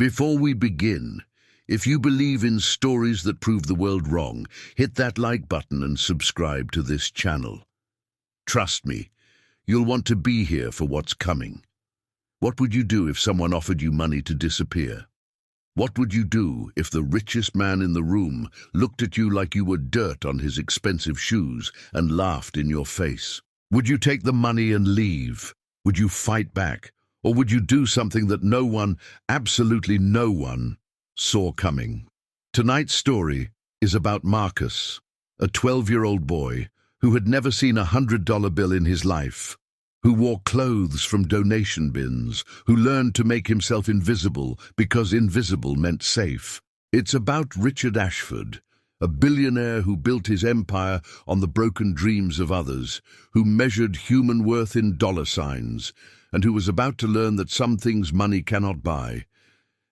Before we begin, if you believe in stories that prove the world wrong, hit that like button and subscribe to this channel. Trust me, you'll want to be here for what's coming. What would you do if someone offered you money to disappear? What would you do if the richest man in the room looked at you like you were dirt on his expensive shoes and laughed in your face? Would you take the money and leave? Would you fight back? Or would you do something that no one, absolutely no one, saw coming? Tonight's story is about Marcus, a 12-year-old boy who had never seen a $100 bill in his life, who wore clothes from donation bins, who learned to make himself invisible because invisible meant safe. It's about Richard Ashford, a billionaire who built his empire on the broken dreams of others, who measured human worth in dollar signs, and who was about to learn that some things money cannot buy.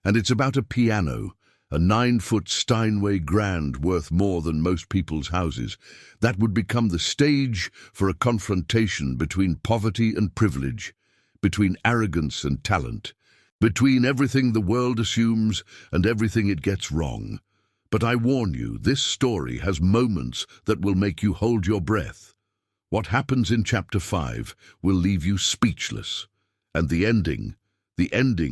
And it's about a piano, a 9-foot Steinway grand worth more than most people's houses, that would become the stage for a confrontation between poverty and privilege, between arrogance and talent, between everything the world assumes and everything it gets wrong. But I warn you, this story has moments that will make you hold your breath. What happens in Chapter 5 will leave you speechless, and the ending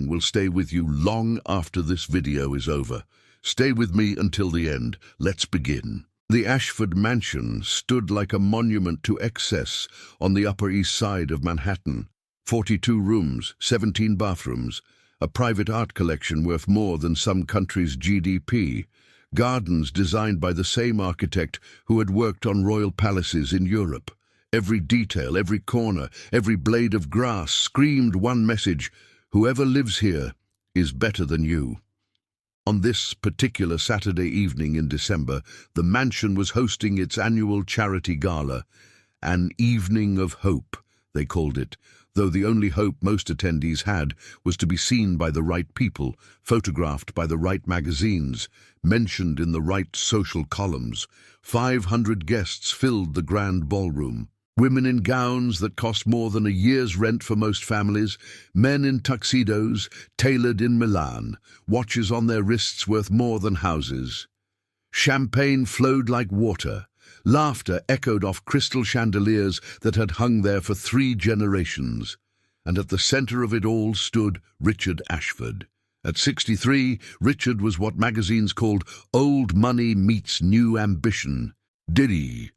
will stay with you long after this video is over. Stay with me until the end. Let's begin. The Ashford mansion stood like a monument to excess on the Upper East Side of Manhattan. 42 rooms, 17 bathrooms, a private art collection worth more than some countries' GDP, gardens designed by the same architect who had worked on royal palaces in Europe. Every detail, every corner, every blade of grass screamed one message: whoever lives here is better than you. On this particular Saturday evening in December, the mansion was hosting its annual charity gala. An evening of hope, they called it, though the only hope most attendees had was to be seen by the right people, photographed by the right magazines, mentioned in the right social columns. 500 guests filled the grand ballroom. Women in gowns that cost more than a year's rent for most families, men in tuxedos, tailored in Milan, watches on their wrists worth more than houses. Champagne flowed like water. Laughter echoed off crystal chandeliers that had hung there for 3 generations. And at the center of it all stood Richard Ashford. At 63, Richard was what magazines called old money meets new ambition. Diddy.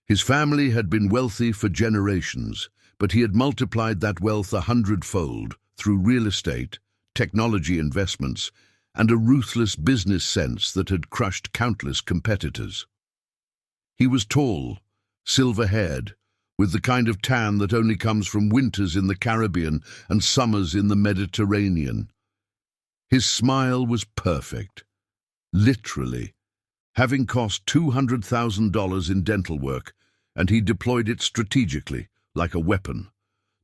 His family had been wealthy for generations, but he had multiplied that wealth 100-fold through real estate, technology investments, and a ruthless business sense that had crushed countless competitors. He was tall, silver-haired, with the kind of tan that only comes from winters in the Caribbean and summers in the Mediterranean. His smile was perfect, literally, having cost $200,000 in dental work, and he deployed it strategically, like a weapon.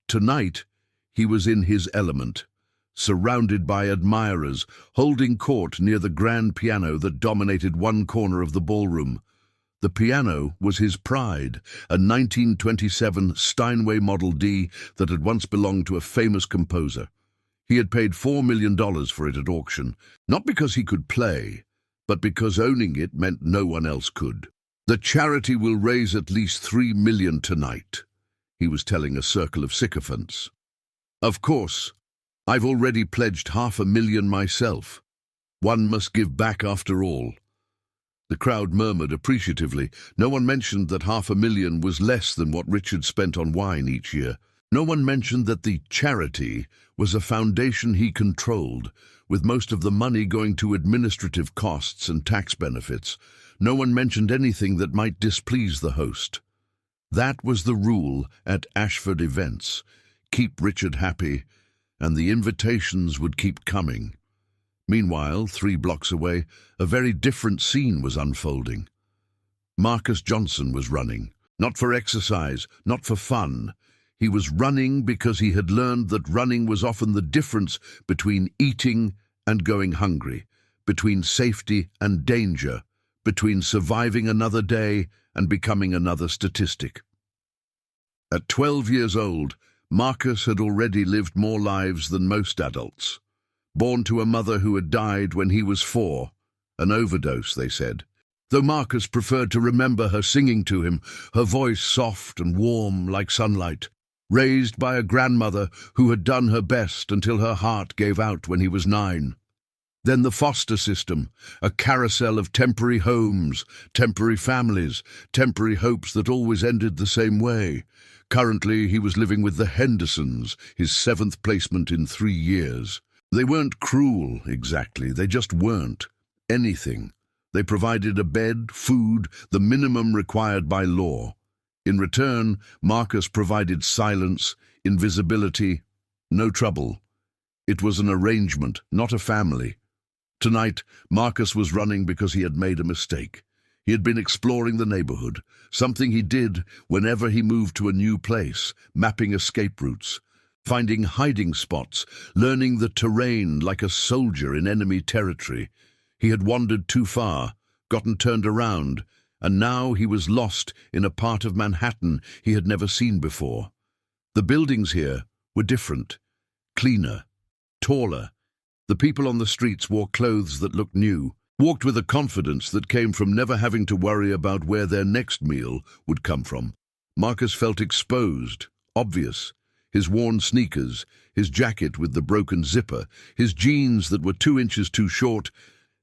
Tonight, he was in his element, surrounded by admirers, holding court near the grand piano that dominated one corner of the ballroom. The piano was his pride, a 1927 Steinway Model D that had once belonged to a famous composer. He had paid $4 million for it at auction, not because he could play, but because owning it meant no one else could. The charity will raise at least $3 million tonight, he was telling a circle of sycophants. Of course, I've already pledged $500,000 myself. One must give back after all. The crowd murmured appreciatively. No one mentioned that $500,000 was less than what Richard spent on wine each year. No one mentioned that the charity was a foundation he controlled, with most of the money going to administrative costs and tax benefits. No one mentioned anything that might displease the host. That was the rule at Ashford events. Keep Richard happy, and the invitations would keep coming. Meanwhile, 3 blocks away, a very different scene was unfolding. Marcus Johnson was running, not for exercise, not for fun. He was running because he had learned that running was often the difference between eating and going hungry, between safety and danger, between surviving another day and becoming another statistic. At 12 years old, Marcus had already lived more lives than most adults. born to a mother who had died when he was 4. An overdose, they said. Though Marcus preferred to remember her singing to him, her voice soft and warm like sunlight, raised by a grandmother who had done her best until her heart gave out when he was 9. Then the foster system, a carousel of temporary homes, temporary families, temporary hopes that always ended the same way. Currently, he was living with the Hendersons, his 7th placement in 3 years. They weren't cruel, exactly. They just weren't. Anything. They provided a bed, food, the minimum required by law. In return, Marcus provided silence, invisibility, no trouble. It was an arrangement, not a family. Tonight, Marcus was running because he had made a mistake. He had been exploring the neighborhood, something he did whenever he moved to a new place, mapping escape routes, finding hiding spots, learning the terrain like a soldier in enemy territory. He had wandered too far, gotten turned around, and now he was lost in a part of Manhattan he had never seen before. The buildings here were different, cleaner, taller. The people on the streets wore clothes that looked new, walked with a confidence that came from never having to worry about where their next meal would come from. Marcus felt exposed, obvious. His worn sneakers, his jacket with the broken zipper, his jeans that were 2 inches too short.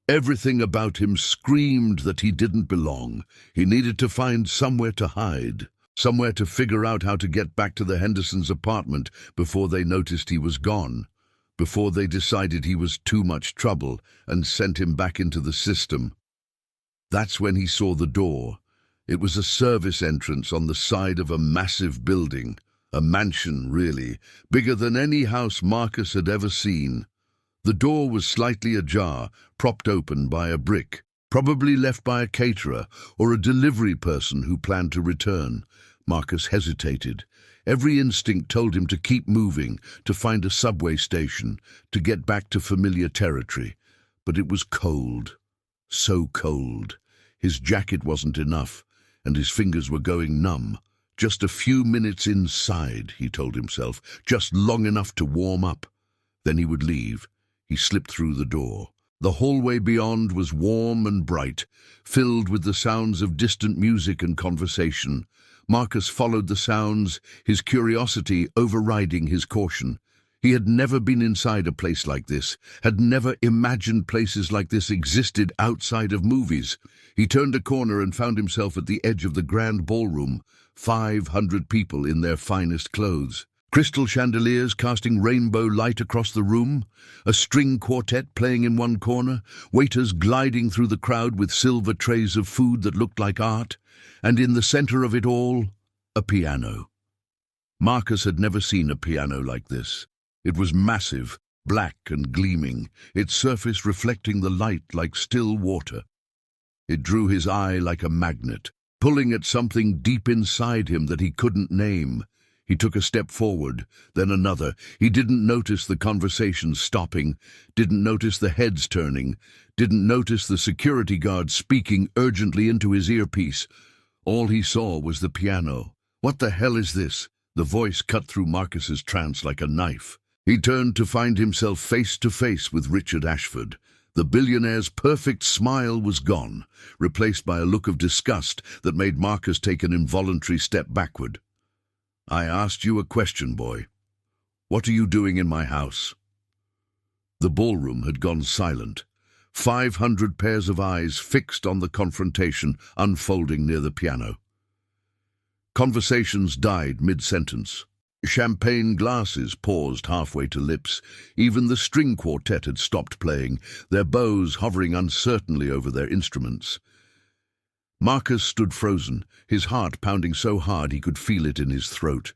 Everything about him screamed that he didn't belong. He needed to find somewhere to hide, somewhere to figure out how to get back to the Hendersons' apartment before they noticed he was gone, before they decided he was too much trouble and sent him back into the system. That's when he saw the door. It was a service entrance on the side of a massive building, a mansion really, bigger than any house Marcus had ever seen. The door was slightly ajar, propped open by a brick, probably left by a caterer or a delivery person who planned to return. Marcus hesitated. Every instinct told him to keep moving, to find a subway station, to get back to familiar territory. But it was cold. So cold. His jacket wasn't enough, and his fingers were going numb. Just a few minutes inside, he told himself, just long enough to warm up. Then he would leave. He slipped through the door. The hallway beyond was warm and bright, filled with the sounds of distant music and conversation. Marcus followed the sounds, his curiosity overriding his caution. He had never been inside a place like this, had never imagined places like this existed outside of movies. He turned a corner and found himself at the edge of the grand ballroom, 500 people in their finest clothes. Crystal chandeliers casting rainbow light across the room, a string quartet playing in one corner, waiters gliding through the crowd with silver trays of food that looked like art, and in the center of it all, a piano. Marcus had never seen a piano like this. It was massive, black and gleaming, its surface reflecting the light like still water. It drew his eye like a magnet, pulling at something deep inside him that he couldn't name. He took a step forward, then another. He didn't notice the conversation stopping, didn't notice the heads turning, didn't notice the security guard speaking urgently into his earpiece. All he saw was the piano. What the hell is this? The voice cut through Marcus's trance like a knife. He turned to find himself face to face with Richard Ashford. The billionaire's perfect smile was gone, replaced by a look of disgust that made Marcus take an involuntary step backward. "I asked you a question, boy. What are you doing in my house?" The ballroom had gone silent. 500 pairs of eyes fixed on the confrontation unfolding near the piano. Conversations died mid-sentence. Champagne glasses paused halfway to lips. Even the string quartet had stopped playing, their bows hovering uncertainly over their instruments. Marcus stood frozen, his heart pounding so hard he could feel it in his throat.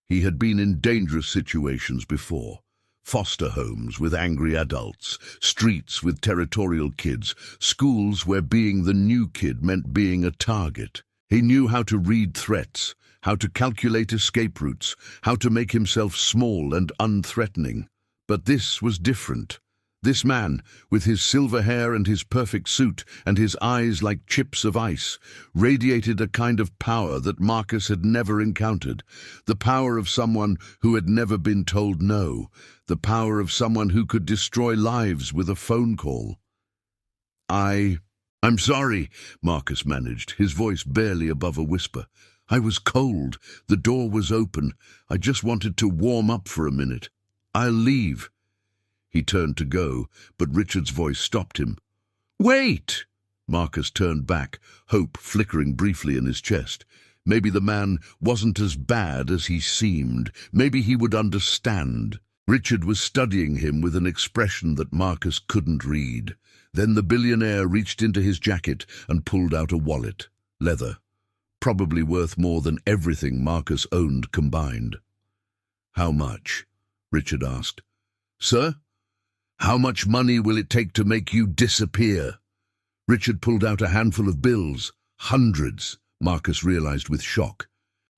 He had been in dangerous situations before. Foster homes with angry adults, streets with territorial kids, schools where being the new kid meant being a target. He knew how to read threats, how to calculate escape routes, how to make himself small and unthreatening. But this was different. This man, with his silver hair and his perfect suit and his eyes like chips of ice, radiated a kind of power that Marcus had never encountered, the power of someone who had never been told no, the power of someone who could destroy lives with a phone call. I'm sorry, Marcus managed, his voice barely above a whisper. I was cold. The door was open. I just wanted to warm up for a minute. I'll leave. He turned to go, but Richard's voice stopped him. Wait! Marcus turned back, hope flickering briefly in his chest. Maybe the man wasn't as bad as he seemed. Maybe he would understand. Richard was studying him with an expression that Marcus couldn't read. Then the billionaire reached into his jacket and pulled out a wallet. Leather. Probably worth more than everything Marcus owned combined. How much? Richard asked. Sir? How much money will it take to make you disappear? Richard pulled out a handful of bills. Hundreds, Marcus realized with shock.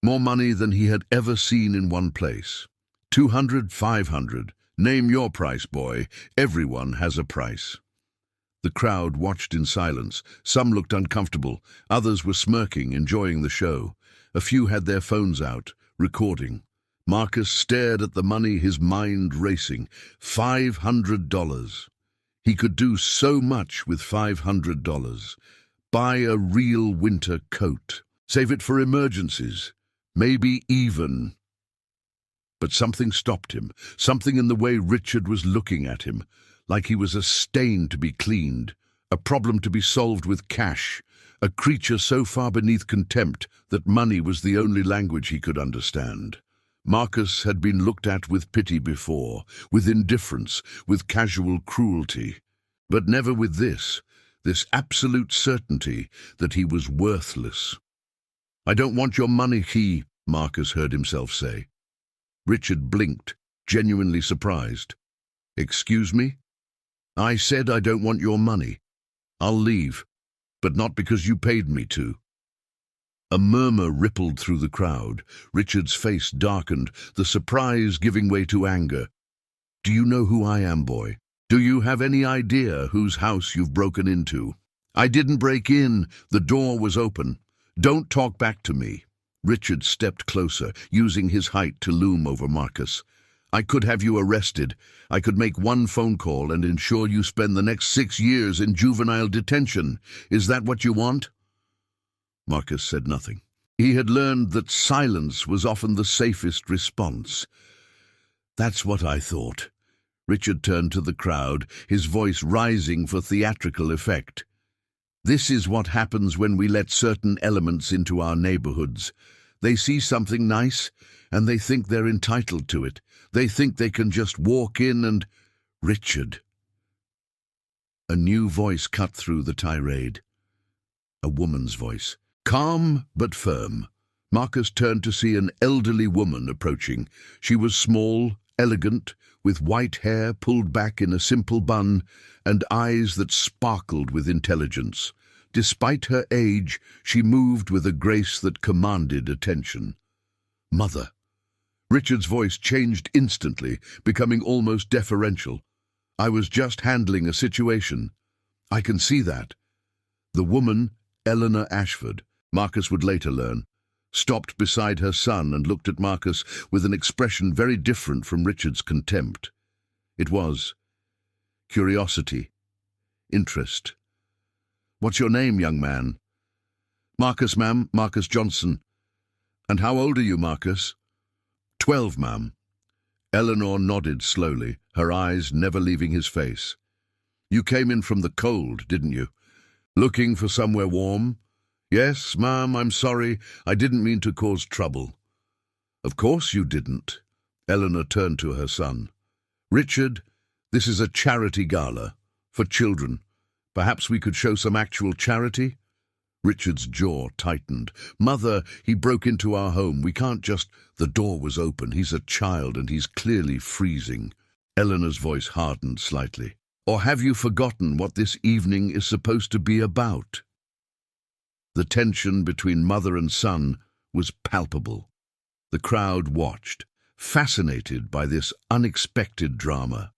More money than he had ever seen in one place. 200, 500. Name your price, boy. Everyone has a price. The crowd watched in silence. Some looked uncomfortable. Others were smirking, enjoying the show. A few had their phones out, recording. Marcus stared at the money, his mind racing. $500. He could do so much with $500. Buy a real winter coat. Save it for emergencies. Maybe even. But something stopped him. Something in the way Richard was looking at him. Like he was a stain to be cleaned. A problem to be solved with cash. A creature so far beneath contempt that money was the only language he could understand. Marcus had been looked at with pity before, with indifference, with casual cruelty, but never with this absolute certainty that he was worthless. I don't want your money, Marcus heard himself say. Richard blinked, genuinely surprised. Excuse me? I said I don't want your money. I'll leave, but not because you paid me to. A murmur rippled through the crowd. Richard's face darkened, the surprise giving way to anger. Do you know who I am, boy? Do you have any idea whose house you've broken into? I didn't break in. The door was open. Don't talk back to me. Richard stepped closer, using his height to loom over Marcus. I could have you arrested. I could make one phone call and ensure you spend the next 6 years in juvenile detention. Is that what you want? Marcus said nothing. He had learned that silence was often the safest response. That's what I thought. Richard turned to the crowd, his voice rising for theatrical effect. This is what happens when we let certain elements into our neighborhoods. They see something nice, and they think they're entitled to it. They think they can just walk in and... Richard. A new voice cut through the tirade. A woman's voice. Calm but firm. Marcus turned to see an elderly woman approaching. She was small, elegant, with white hair pulled back in a simple bun and eyes that sparkled with intelligence. Despite her age, she moved with a grace that commanded attention. Mother. Richard's voice changed instantly, becoming almost deferential. I was just handling a situation. I can see that. The woman, Eleanor Ashford, Marcus would later learn, stopped beside her son and looked at Marcus with an expression very different from Richard's contempt. It was curiosity, interest. What's your name, young man? Marcus, ma'am, Marcus Johnson. And how old are you, Marcus? 12, ma'am. Eleanor nodded slowly, her eyes never leaving his face. You came in from the cold, didn't you? Looking for somewhere warm? Yes, ma'am, I'm sorry. I didn't mean to cause trouble. Of course you didn't. Eleanor turned to her son. Richard, this is a charity gala for children. Perhaps we could show some actual charity? Richard's jaw tightened. Mother, he broke into our home. We can't just... The door was open. He's a child and he's clearly freezing. Eleanor's voice hardened slightly. Or have you forgotten what this evening is supposed to be about? The tension between mother and son was palpable. The crowd watched, fascinated by this unexpected drama.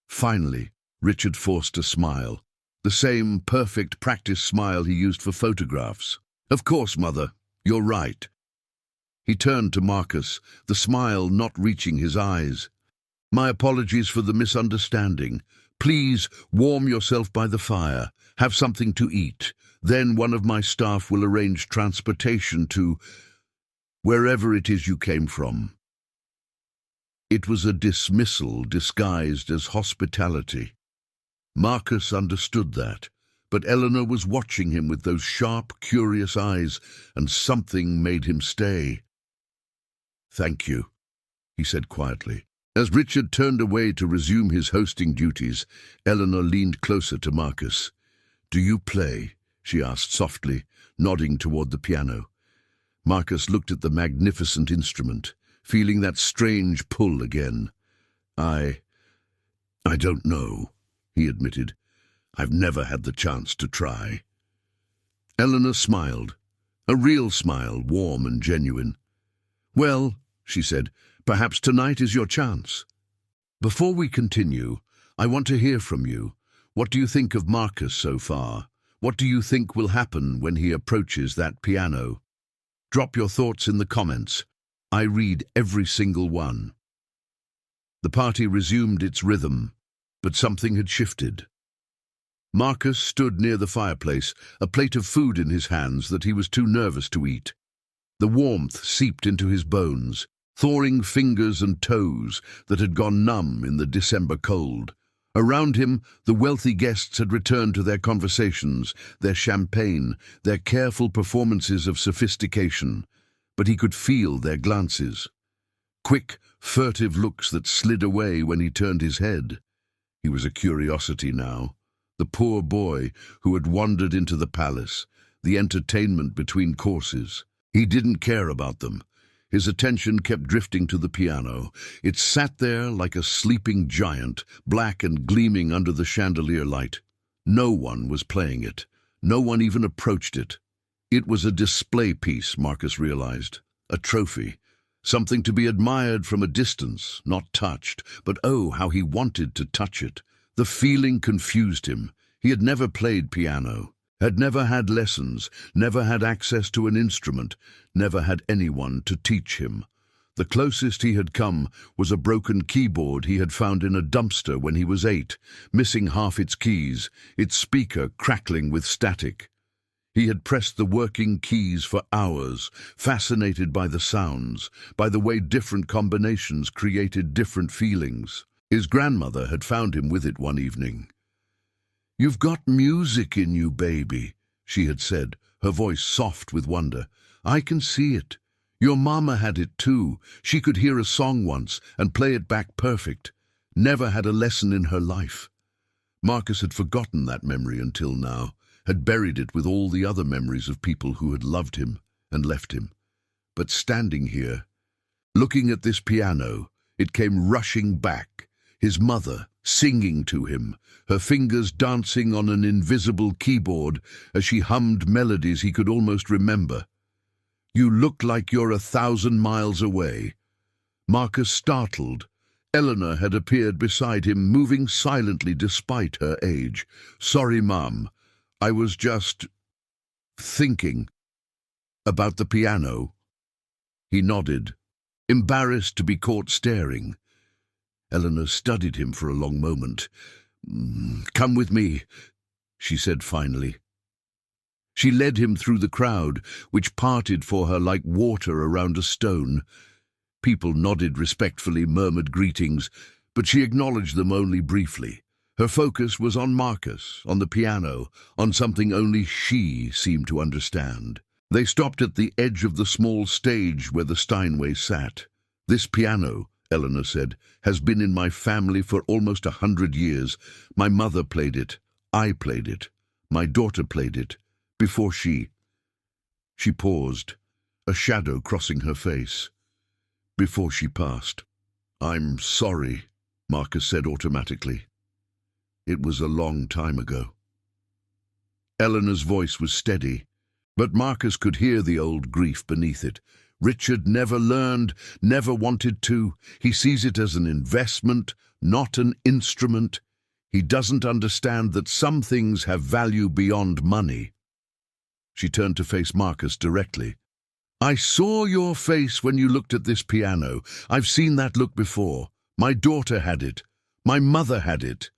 Finally, Richard forced a smile, the same perfect practice smile he used for photographs. "Of course, Mother, you're right." He turned to Marcus, the smile not reaching his eyes. "My apologies for the misunderstanding. Please warm yourself by the fire. Have something to eat. Then one of my staff will arrange transportation to wherever it is you came from." It was a dismissal disguised as hospitality. Marcus understood that, but Eleanor was watching him with those sharp, curious eyes, and something made him stay. "Thank you," he said quietly. As Richard turned away to resume his hosting duties, Eleanor leaned closer to Marcus. "Do you play?" she asked softly, nodding toward the piano. Marcus looked at the magnificent instrument, feeling that strange pull again. I don't know," he admitted. "I've never had the chance to try." Eleanor smiled, a real smile, warm and genuine. "Well," she said, "perhaps tonight is your chance." "Before we continue, I want to hear from you. What do you think of Marcus so far? What do you think will happen when he approaches that piano? Drop your thoughts in the comments. I read every single one." The party resumed its rhythm, but something had shifted. Marcus stood near the fireplace, a plate of food in his hands that he was too nervous to eat. The warmth seeped into his bones, thawing fingers and toes that had gone numb in the December cold. Around him, the wealthy guests had returned to their conversations, their champagne, their careful performances of sophistication, but he could feel their glances. Quick, furtive looks that slid away when he turned his head. He was a curiosity now, the poor boy who had wandered into the palace, the entertainment between courses. He didn't care about them. His attention kept drifting to the piano. It sat there like a sleeping giant, black and gleaming under the chandelier light. No one was playing it. No one even approached it. It was a display piece, Marcus realized. A trophy. Something to be admired from a distance, not touched. But oh, how he wanted to touch it. The feeling confused him. He had never played piano, had never had lessons, never had access to an instrument, never had anyone to teach him. The closest he had come was a broken keyboard he had found in a dumpster when he was 8, missing half its keys, its speaker crackling with static. He had pressed the working keys for hours, fascinated by the sounds, by the way different combinations created different feelings. His grandmother had found him with it one evening. "You've got music in you, baby," she had said, her voice soft with wonder. "I can see it. Your mama had it too. She could hear a song once and play it back perfect. Never had a lesson in her life." Marcus had forgotten that memory until now, had buried it with all the other memories of people who had loved him and left him. But standing here, looking at this piano, it came rushing back. His mother, singing to him, her fingers dancing on an invisible keyboard as she hummed melodies he could almost remember. "You look like you're 1,000 miles away." Marcus startled. Eleanor had appeared beside him, moving silently despite her age. "Sorry, Mom. I was just thinking about the piano." He nodded, embarrassed to be caught staring. Eleanor studied him for a long moment. "Come with me," she said finally. She led him through the crowd, which parted for her like water around a stone. People nodded respectfully, murmured greetings, but she acknowledged them only briefly. Her focus was on Marcus, on the piano, on something only she seemed to understand. They stopped at the edge of the small stage where the Steinways sat. "This piano," Eleanor said, "has been in my family for almost 100 years. My mother played it. I played it. My daughter played it. Before she..." She paused, a shadow crossing her face. "Before she passed." "I'm sorry," Marcus said automatically. "It was a long time ago." Eleanor's voice was steady, but Marcus could hear the old grief beneath it. "Richard never learned, never wanted to. He sees it as an investment, not an instrument. He doesn't understand that some things have value beyond money. She turned to face Marcus directly. I saw your face when you looked at this piano. I've seen that look before. My daughter had it. My mother had it.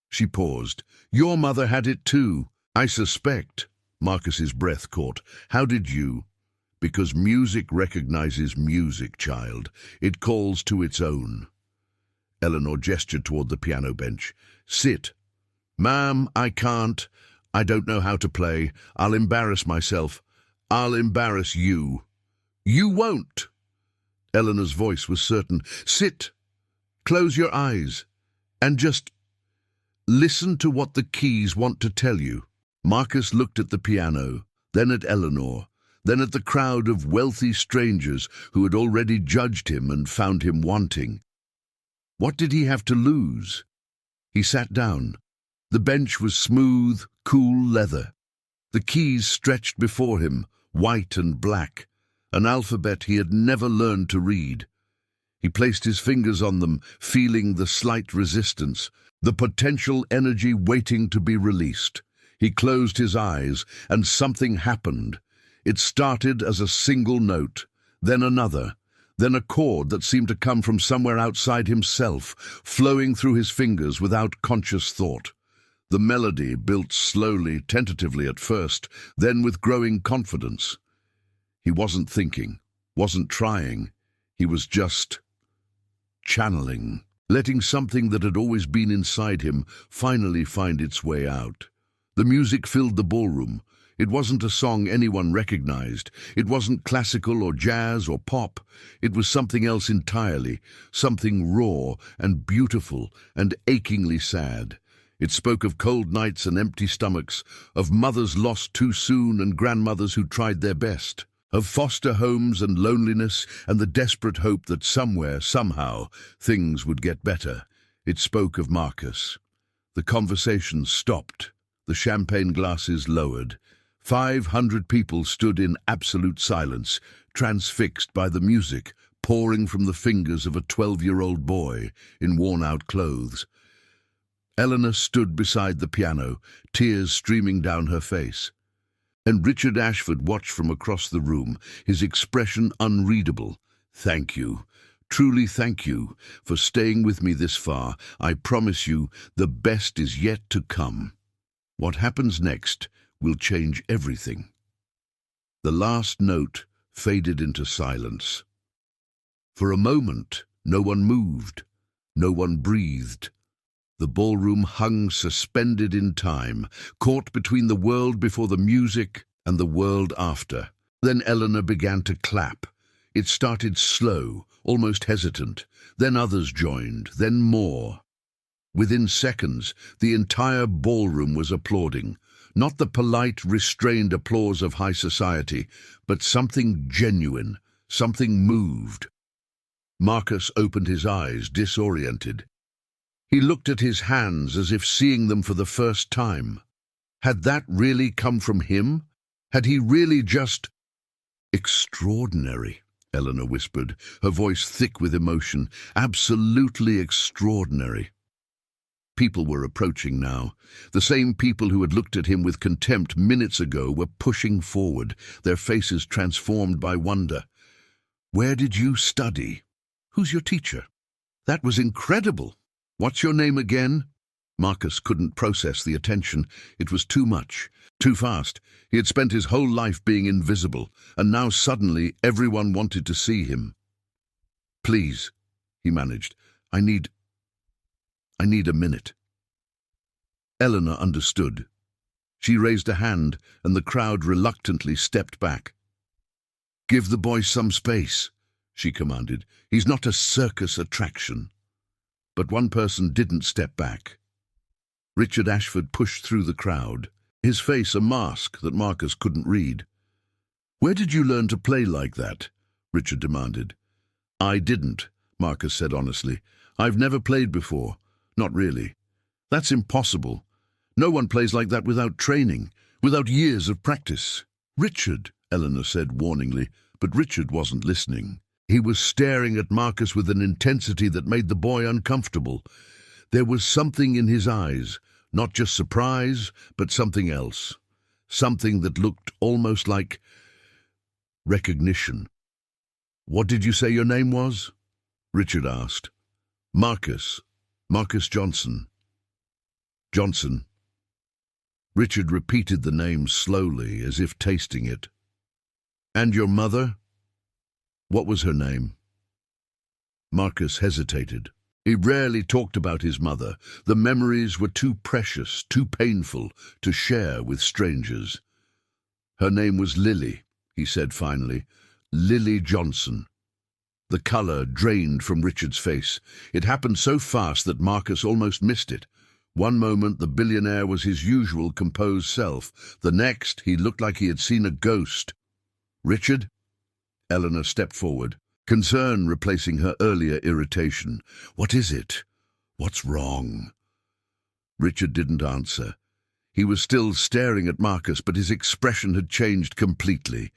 She paused. Your mother had it too. I suspect. Marcus's breath caught. How did you? Because music recognizes music, child. It calls to its own. Eleanor gestured toward the piano bench. Sit. Ma'am, I can't. I don't know how to play. I'll embarrass myself. I'll embarrass you. You won't. Eleanor's voice was certain. Sit. Close your eyes. And just listen to what the keys want to tell you. Marcus looked at the piano, then at Eleanor, then at the crowd of wealthy strangers who had already judged him and found him wanting. What did he have to lose? He sat down. The bench was smooth, cool leather. The keys stretched before him, white and black, an alphabet he had never learned to read. He placed his fingers on them, feeling the slight resistance, the potential energy waiting to be released. He closed his eyes, and something happened. It started as a single note, then another, then a chord that seemed to come from somewhere outside himself, flowing through his fingers without conscious thought. The melody built slowly, tentatively at first, then with growing confidence. He wasn't thinking, wasn't trying. He was just channeling, letting something that had always been inside him finally find its way out. The music filled the ballroom. It wasn't a song anyone recognized. It wasn't classical or jazz or pop. It was something else entirely, something raw and beautiful and achingly sad. It spoke of cold nights and empty stomachs, of mothers lost too soon and grandmothers who tried their best, of foster homes and loneliness and the desperate hope that somewhere, somehow, things would get better. It spoke of Marcus. The conversation stopped. The champagne glasses lowered. 500 people stood in absolute silence, transfixed by the music pouring from the fingers of a 12-year-old boy in worn-out clothes. Eleanor stood beside the piano, tears streaming down her face. And Richard Ashford watched from across the room, his expression unreadable. Thank you, truly thank you, for staying with me this far. I promise you, the best is yet to come. What happens next will change everything. The last note faded into silence. For a moment, no one moved, no one breathed. The ballroom hung suspended in time, caught between the world before the music and the world after. Then Eleanor began to clap. It started slow, almost hesitant. Then others joined, then more. Within seconds, the entire ballroom was applauding. Not the polite, restrained applause of high society, but something genuine, something moved. Marcus opened his eyes, disoriented. He looked at his hands as if seeing them for the first time. Had that really come from him? Had he really just... Extraordinary, Eleanor whispered, her voice thick with emotion. Absolutely extraordinary. People were approaching now. The same people who had looked at him with contempt minutes ago were pushing forward, their faces transformed by wonder. Where did you study? Who's your teacher? That was incredible. What's your name again? Marcus couldn't process the attention. It was too much, too fast. He had spent his whole life being invisible, and now suddenly everyone wanted to see him. Please, he managed. I need a minute. Eleanor understood. She raised a hand, and the crowd reluctantly stepped back. Give the boy some space, she commanded. He's not a circus attraction. But one person didn't step back. Richard Ashford pushed through the crowd, his face a mask that Marcus couldn't read. Where did you learn to play like that? Richard demanded. I didn't, Marcus said honestly. I've never played before. Not really. That's impossible. No one plays like that without training, without years of practice. Richard, Eleanor said warningly, but Richard wasn't listening. He was staring at Marcus with an intensity that made the boy uncomfortable. There was something in his eyes, not just surprise, but something else. Something that looked almost like recognition. "What did you say your name was?" Richard asked. "Marcus. Marcus Johnson." "Johnson." Richard repeated the name slowly, as if tasting it. "And your mother? What was her name?" Marcus hesitated. He rarely talked about his mother. The memories were too precious, too painful to share with strangers. "Her name was Lily," he said finally. "Lily Johnson." The colour drained from Richard's face. It happened so fast that Marcus almost missed it. One moment the billionaire was his usual composed self. The next he looked like he had seen a ghost. "Richard?" Eleanor stepped forward, concern replacing her earlier irritation. "What is it? What's wrong?" Richard didn't answer. He was still staring at Marcus, but his expression had changed completely.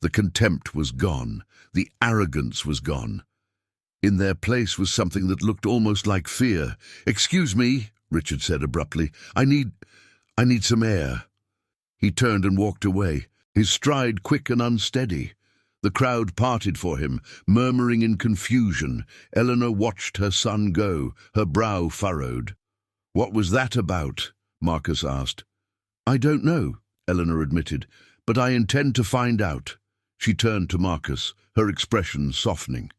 The contempt was gone. The arrogance was gone. In their place was something that looked almost like fear. "Excuse me," Richard said abruptly. I need some air." He turned and walked away, his stride quick and unsteady. The crowd parted for him, murmuring in confusion. Eleanor watched her son go, her brow furrowed. "What was that about?" Marcus asked. "I don't know," Eleanor admitted, "but I intend to find out." She turned to Marcus, her expression softening.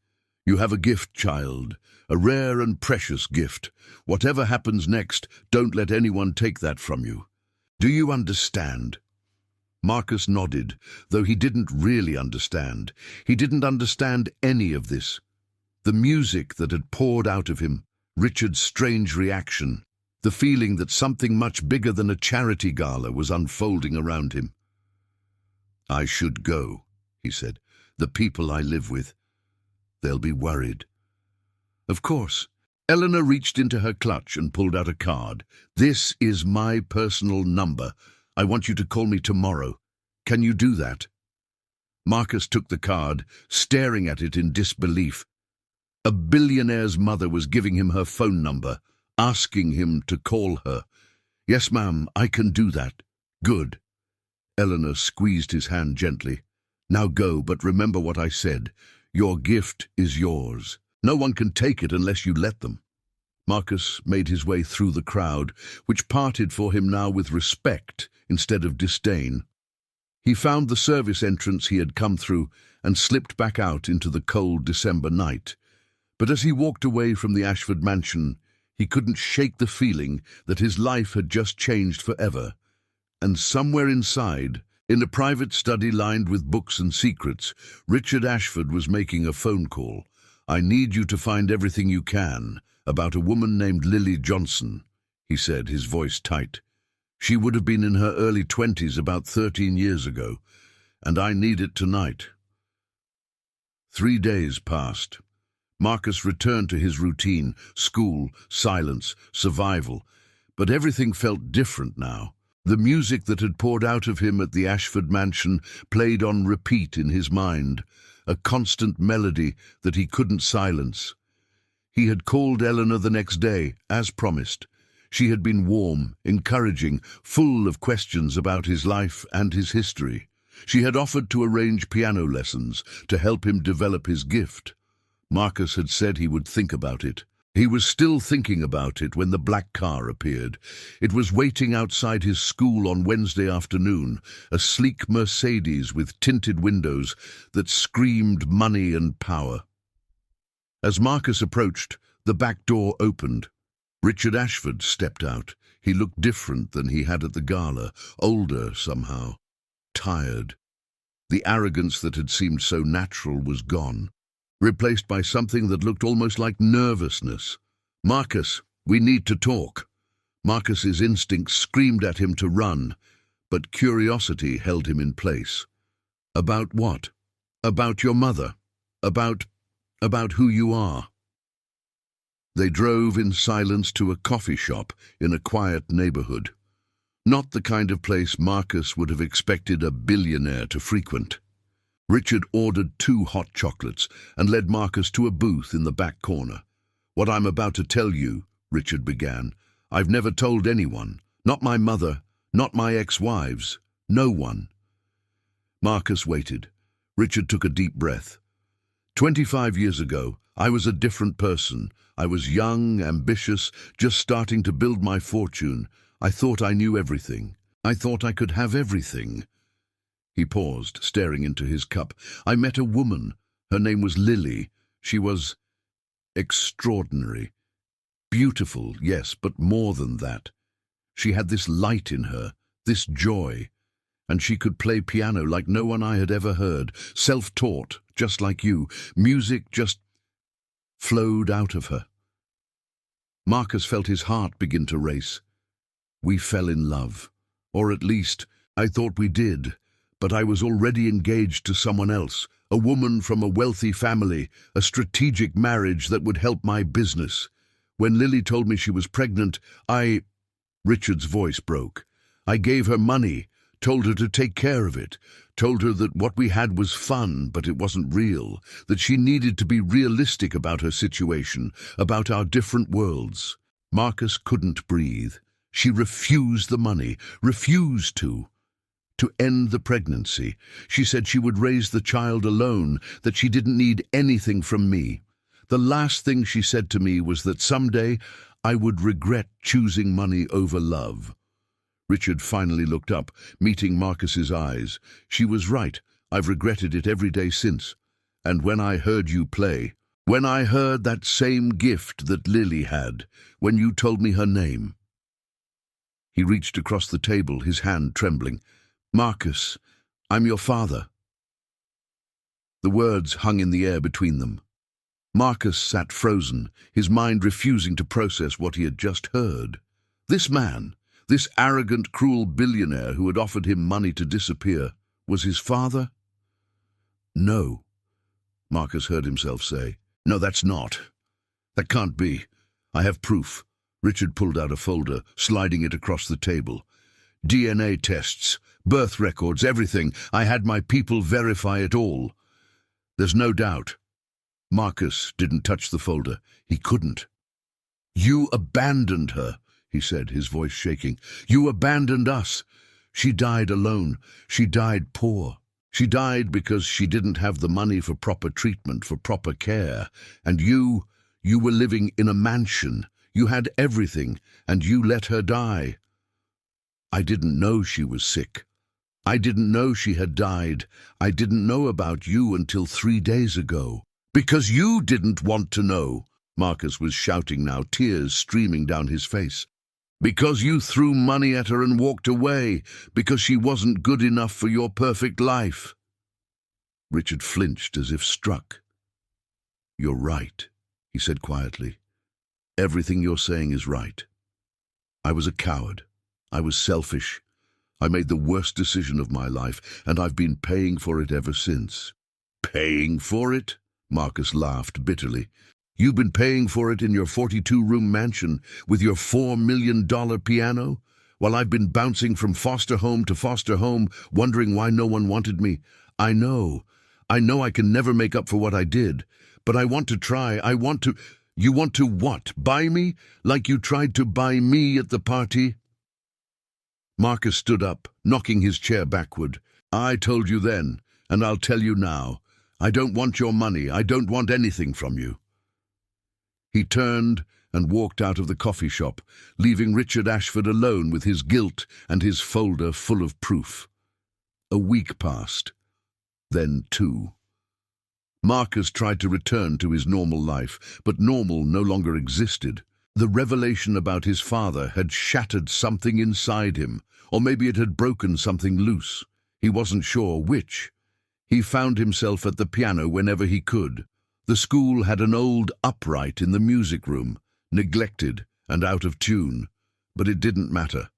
"You have a gift, child, a rare and precious gift. Whatever happens next, don't let anyone take that from you. Do you understand?" Marcus nodded, though he didn't really understand. He didn't understand any of this. The music that had poured out of him, Richard's strange reaction, the feeling that something much bigger than a charity gala was unfolding around him. "I should go," he said. "The people I live with, they'll be worried." "Of course." Eleanor reached into her clutch and pulled out a card. "This is my personal number. I want you to call me tomorrow. Can you do that?" Marcus took the card, staring at it in disbelief. A billionaire's mother was giving him her phone number, asking him to call her. "Yes, ma'am, I can do that." "Good." Eleanor squeezed his hand gently. "Now go, but remember what I said. Your gift is yours. No one can take it unless you let them." Marcus made his way through the crowd, which parted for him now with respect instead of disdain. He found the service entrance he had come through and slipped back out into the cold December night. But as he walked away from the Ashford mansion, he couldn't shake the feeling that his life had just changed forever. And somewhere inside, in a private study lined with books and secrets, Richard Ashford was making a phone call. "I need you to find everything you can about a woman named Lily Johnson," he said, his voice tight. "She would have been in her early 20s about 13 years ago, and I need it tonight." 3 days passed. Marcus returned to his routine: school, silence, survival. But everything felt different now. The music that had poured out of him at the Ashford mansion played on repeat in his mind, a constant melody that he couldn't silence. He had called Eleanor the next day, as promised. She had been warm, encouraging, full of questions about his life and his history. She had offered to arrange piano lessons to help him develop his gift. Marcus had said he would think about it. He was still thinking about it when the black car appeared. It was waiting outside his school on Wednesday afternoon, a sleek Mercedes with tinted windows that screamed money and power. As Marcus approached, the back door opened. Richard Ashford stepped out. He looked different than he had at the gala, older somehow, tired. The arrogance that had seemed so natural was gone, replaced by something that looked almost like nervousness. "Marcus, we need to talk." Marcus's instinct screamed at him to run, but curiosity held him in place. "About what?" "About your mother. About who you are." They drove in silence to a coffee shop in a quiet neighborhood. Not the kind of place Marcus would have expected a billionaire to frequent. Richard ordered 2 hot chocolates and led Marcus to a booth in the back corner. "What I'm about to tell you," Richard began. "I've never told anyone. Not my mother, not my ex-wives. No one." Marcus waited. Richard took a deep breath. 25 years ago, I was a different person. I was young, ambitious, just starting to build my fortune. I thought I knew everything. I thought I could have everything." He paused, staring into his cup. "I met a woman. Her name was Lily. She was extraordinary. Beautiful, yes, but more than that. She had this light in her, this joy. And she could play piano like no one I had ever heard, self-taught, just like you. Music just flowed out of her." Marcus felt his heart begin to race. "We fell in love. Or at least, I thought we did. But I was already engaged to someone else, a woman from a wealthy family, a strategic marriage that would help my business. When Lily told me she was pregnant, Richard's voice broke. "I gave her money, told her to take care of it, told her that what we had was fun, but it wasn't real, that she needed to be realistic about her situation, about our different worlds." Marcus couldn't breathe. She refused the money, refused to end the pregnancy. She said she would raise the child alone, that she didn't need anything from me. The last thing she said to me was that someday I would regret choosing money over love. Richard finally looked up, meeting Marcus's eyes. "She was right. I've regretted it every day since. And when I heard you play, when I heard that same gift that Lily had, when you told me her name." He reached across the table, his hand trembling. "Marcus, I'm your father." The words hung in the air between them. Marcus sat frozen, his mind refusing to process what he had just heard. This man, this arrogant, cruel billionaire who had offered him money to disappear, was his father? "No," Marcus heard himself say. "No, that's not. That can't be. I have proof." Richard pulled out a folder, sliding it across the table. "DNA tests, birth records, everything. I had my people verify it all. There's no doubt." Marcus didn't touch the folder. He couldn't. "You abandoned her," he said, his voice shaking. "You abandoned us. She died alone. She died poor. She died because she didn't have the money for proper treatment, for proper care. And you were living in a mansion. You had everything, and you let her die. I didn't know she was sick. I didn't know she had died. I didn't know about you until 3 days ago. Because you didn't want to know." Marcus was shouting now, tears streaming down his face. "Because you threw money at her and walked away. Because she wasn't good enough for your perfect life." Richard flinched as if struck. "You're right," he said quietly. "Everything you're saying is right. I was a coward. I was selfish. I made the worst decision of my life, and I've been paying for it ever since." "Paying for it?" Marcus laughed bitterly. "You've been paying for it in your 42-room mansion with your $4 million piano, while I've been bouncing from foster home to foster home, wondering why no one wanted me. I know I can never make up for what I did, but I want to try. I want to—" "You want to what? Buy me? Like you tried to buy me at the party?" Marcus stood up, knocking his chair backward. "I told you then, and I'll tell you now. I don't want your money. I don't want anything from you." He turned and walked out of the coffee shop, leaving Richard Ashford alone with his guilt and his folder full of proof. A week passed. Then 2. Marcus tried to return to his normal life, but normal no longer existed. The revelation about his father had shattered something inside him, or maybe it had broken something loose. He wasn't sure which. He found himself at the piano whenever he could. The school had an old upright in the music room, neglected and out of tune, but it didn't matter.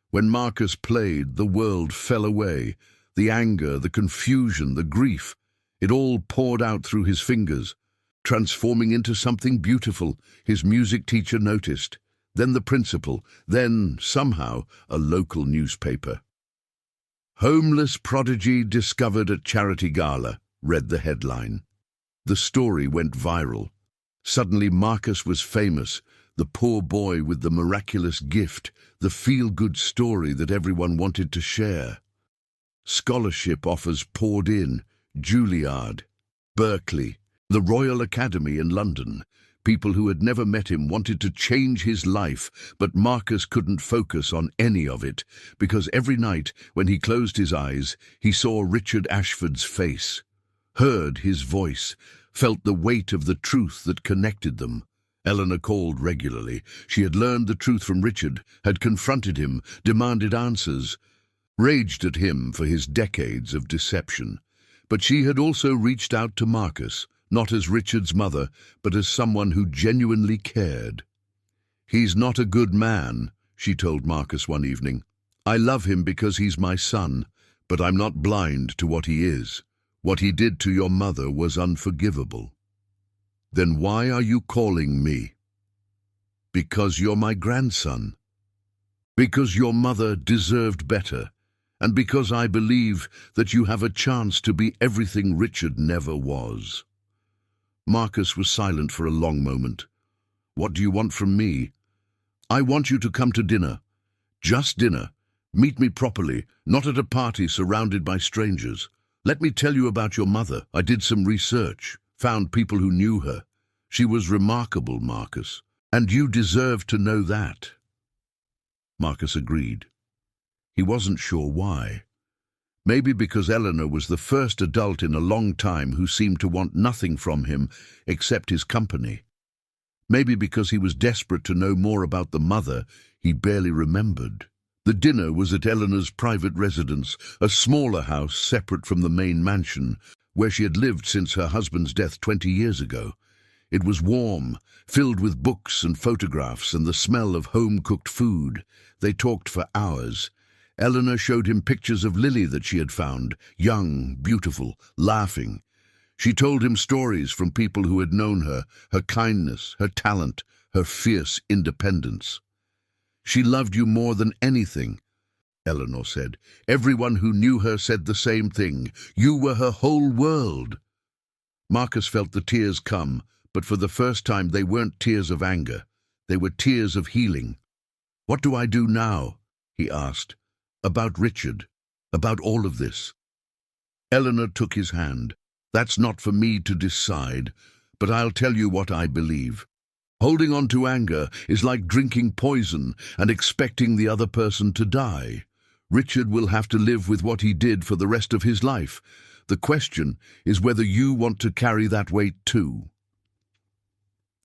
When Marcus played, the world fell away. The anger, the confusion, the grief, it all poured out through his fingers, transforming into something beautiful. His music teacher noticed, then the principal, then, somehow, a local newspaper. "Homeless prodigy discovered at charity gala," read the headline. The story went viral. Suddenly Marcus was famous. The poor boy with the miraculous gift, the feel-good story that everyone wanted to share. Scholarship offers poured in, Juilliard, Berkeley, the Royal Academy in London. People who had never met him wanted to change his life, but Marcus couldn't focus on any of it, because every night, when he closed his eyes, he saw Richard Ashford's face, heard his voice, felt the weight of the truth that connected them. Eleanor called regularly. She had learned the truth from Richard, had confronted him, demanded answers, raged at him for his decades of deception. But she had also reached out to Marcus, not as Richard's mother, but as someone who genuinely cared. "He's not a good man," she told Marcus one evening. "I love him because he's my son, but I'm not blind to what he is. What he did to your mother was unforgivable." "Then why are you calling me?" "Because you're my grandson. Because your mother deserved better, and because I believe that you have a chance to be everything Richard never was." Marcus was silent for a long moment. "What do you want from me?" "I want you to come to dinner. Just dinner. Meet me properly, not at a party surrounded by strangers. Let me tell you about your mother. I did some research, found people who knew her. She was remarkable, Marcus, and you deserve to know that." Marcus agreed. He wasn't sure why. Maybe because Eleanor was the first adult in a long time who seemed to want nothing from him except his company. Maybe because he was desperate to know more about the mother he barely remembered. The dinner was at Eleanor's private residence, a smaller house separate from the main mansion, where she had lived since her husband's death 20 years ago. It was warm, filled with books and photographs and the smell of home-cooked food. They talked for hours. Eleanor showed him pictures of Lily that she had found, young, beautiful, laughing. She told him stories from people who had known her, her kindness, her talent, her fierce independence. "She loved you more than anything," Eleanor said. "Everyone who knew her said the same thing. You were her whole world." Marcus felt the tears come, but for the first time they weren't tears of anger. They were tears of healing. "What do I do now?" he asked. "About Richard, about all of this." Eleanor took his hand. "That's not for me to decide, but I'll tell you what I believe. Holding on to anger is like drinking poison and expecting the other person to die. Richard will have to live with what he did for the rest of his life. The question is whether you want to carry that weight too."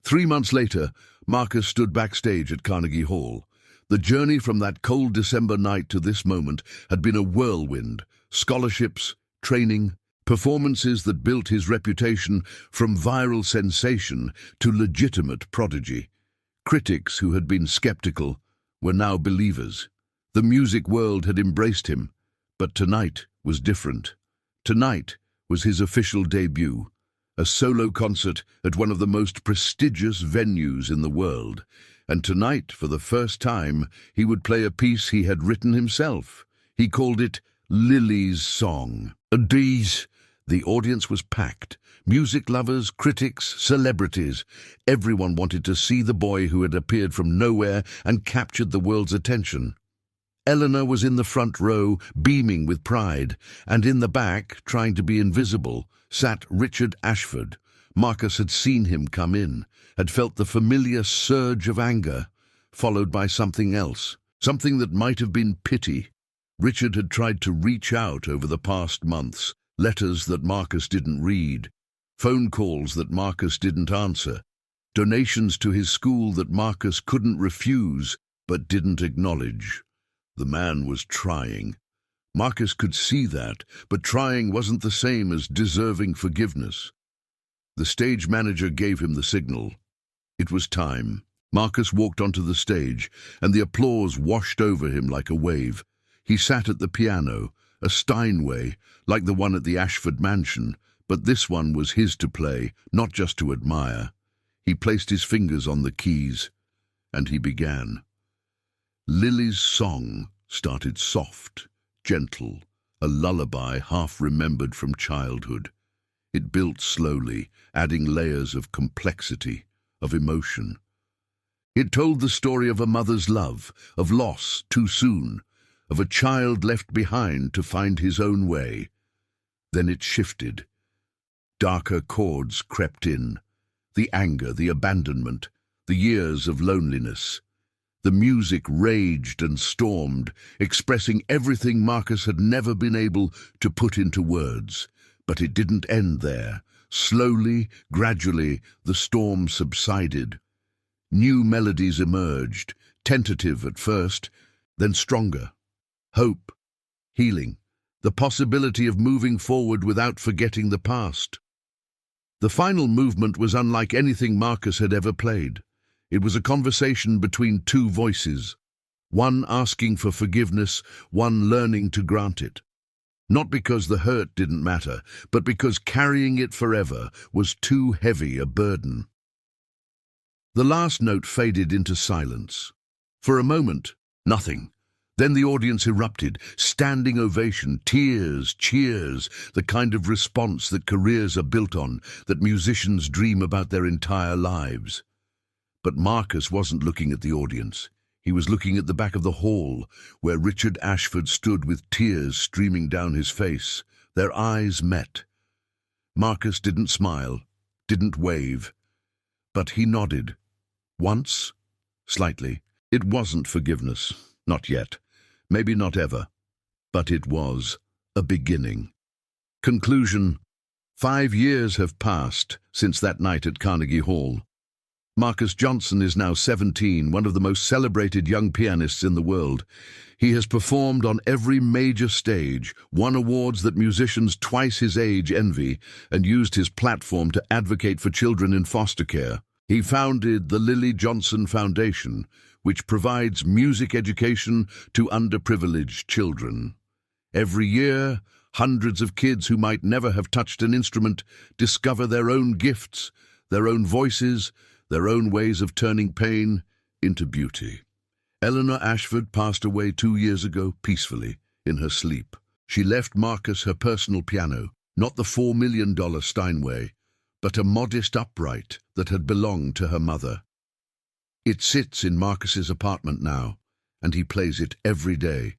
3 months later, Marcus stood backstage at Carnegie Hall. The journey from that cold December night to this moment had been a whirlwind. Scholarships, training, performances that built his reputation from viral sensation to legitimate prodigy. Critics who had been skeptical were now believers. The music world had embraced him, but tonight was different. Tonight was his official debut, a solo concert at one of the most prestigious venues in the world. And tonight, for the first time, he would play a piece he had written himself. He called it Lily's Song. The audience was packed. Music lovers, critics, celebrities. Everyone wanted to see the boy who had appeared from nowhere and captured the world's attention. Eleanor was in the front row, beaming with pride, and in the back, trying to be invisible, sat Richard Ashford. Marcus had seen him come in, had felt the familiar surge of anger, followed by something else, something that might have been pity. Richard had tried to reach out over the past months, letters that Marcus didn't read, phone calls that Marcus didn't answer, donations to his school that Marcus couldn't refuse but didn't acknowledge. The man was trying. Marcus could see that, but trying wasn't the same as deserving forgiveness. The stage manager gave him the signal. It was time. Marcus walked onto the stage, and the applause washed over him like a wave. He sat at the piano, a Steinway, like the one at the Ashford mansion, but this one was his to play, not just to admire. He placed his fingers on the keys, and he began. Lily's Song started soft, gentle, a lullaby half-remembered from childhood. It built slowly, adding layers of complexity, of emotion. It told the story of a mother's love, of loss too soon, of a child left behind to find his own way. Then it shifted. Darker chords crept in. The anger, the abandonment, the years of loneliness. The music raged and stormed, expressing everything Marcus had never been able to put into words. But it didn't end there. Slowly, gradually, the storm subsided. New melodies emerged, tentative at first, then stronger. Hope, healing, the possibility of moving forward without forgetting the past. The final movement was unlike anything Marcus had ever played. It was a conversation between two voices, one asking for forgiveness, one learning to grant it. Not because the hurt didn't matter, but because carrying it forever was too heavy a burden. The last note faded into silence. For a moment, nothing. Then the audience erupted, standing ovation, tears, cheers, the kind of response that careers are built on, that musicians dream about their entire lives. But Marcus wasn't looking at the audience. He was looking at the back of the hall, where Richard Ashford stood with tears streaming down his face. Their eyes met. Marcus didn't smile, didn't wave, but he nodded. Once, slightly. It wasn't forgiveness, not yet, maybe not ever, but it was a beginning. Conclusion: 5 years have passed since that night at Carnegie Hall. Marcus Johnson is now 17, one of the most celebrated young pianists in the world. He has performed on every major stage, won awards that musicians twice his age envy, and used his platform to advocate for children in foster care. He founded the Lily Johnson Foundation, which provides music education to underprivileged children. Every year, hundreds of kids who might never have touched an instrument discover their own gifts, their own voices, their own ways of turning pain into beauty. Eleanor Ashford passed away 2 years ago peacefully, in her sleep. She left Marcus her personal piano, not the $4 million Steinway, but a modest upright that had belonged to her mother. It sits in Marcus's apartment now, and he plays it every day.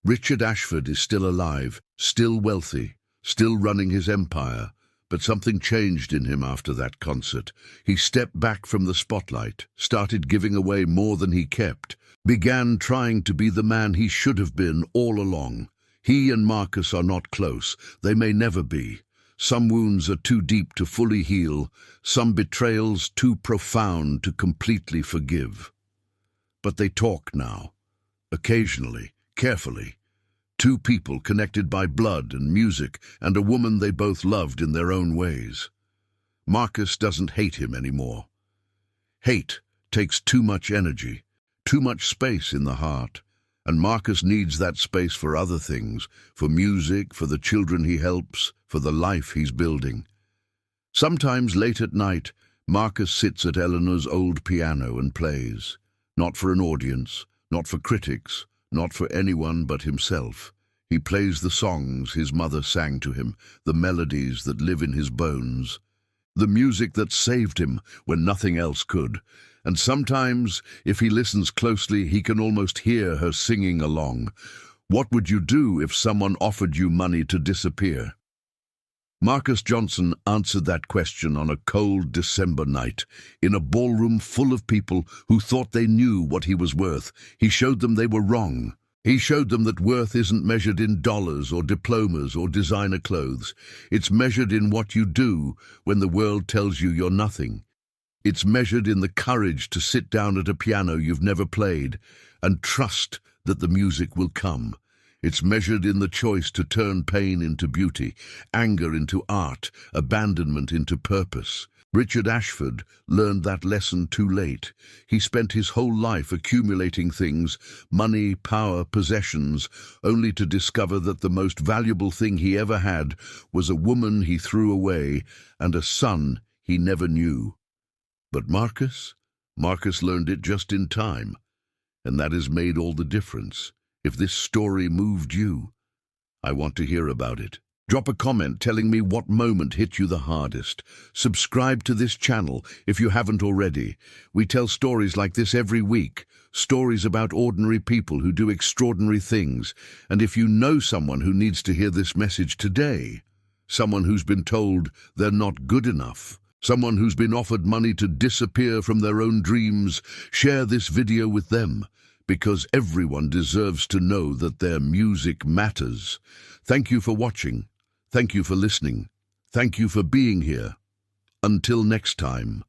Richard Ashford is still alive, still wealthy, still running his empire, but something changed in him after that concert. He stepped back from the spotlight, started giving away more than he kept, began trying to be the man he should have been all along. He and Marcus are not close. They may never be. Some wounds are too deep to fully heal, some betrayals too profound to completely forgive. But they talk now, occasionally, carefully. Two people connected by blood and music and a woman they both loved in their own ways. Marcus doesn't hate him anymore. Hate takes too much energy, too much space in the heart, and Marcus needs that space for other things, for music, for the children he helps, for the life he's building. Sometimes late at night, Marcus sits at Eleanor's old piano and plays, not for an audience, not for critics, not for anyone but himself. He plays the songs his mother sang to him, the melodies that live in his bones, the music that saved him when nothing else could. And sometimes, if he listens closely, he can almost hear her singing along. What would you do if someone offered you money to disappear? Marcus Johnson answered that question on a cold December night, in a ballroom full of people who thought they knew what he was worth. He showed them they were wrong. He showed them that worth isn't measured in dollars or diplomas or designer clothes. It's measured in what you do when the world tells you you're nothing. It's measured in the courage to sit down at a piano you've never played and trust that the music will come. It's measured in the choice to turn pain into beauty, anger into art, abandonment into purpose. Richard Ashford learned that lesson too late. He spent his whole life accumulating things, money, power, possessions, only to discover that the most valuable thing he ever had was a woman he threw away and a son he never knew. But Marcus learned it just in time, and that has made all the difference. If this story moved you, I want to hear about it. Drop a comment telling me what moment hit you the hardest. Subscribe to this channel if you haven't already. We tell stories like this every week, stories about ordinary people who do extraordinary things. And if you know someone who needs to hear this message today, someone who's been told they're not good enough, someone who's been offered money to disappear from their own dreams, share this video with them, because everyone deserves to know that their music matters. Thank you for watching. Thank you for listening. Thank you for being here. Until next time.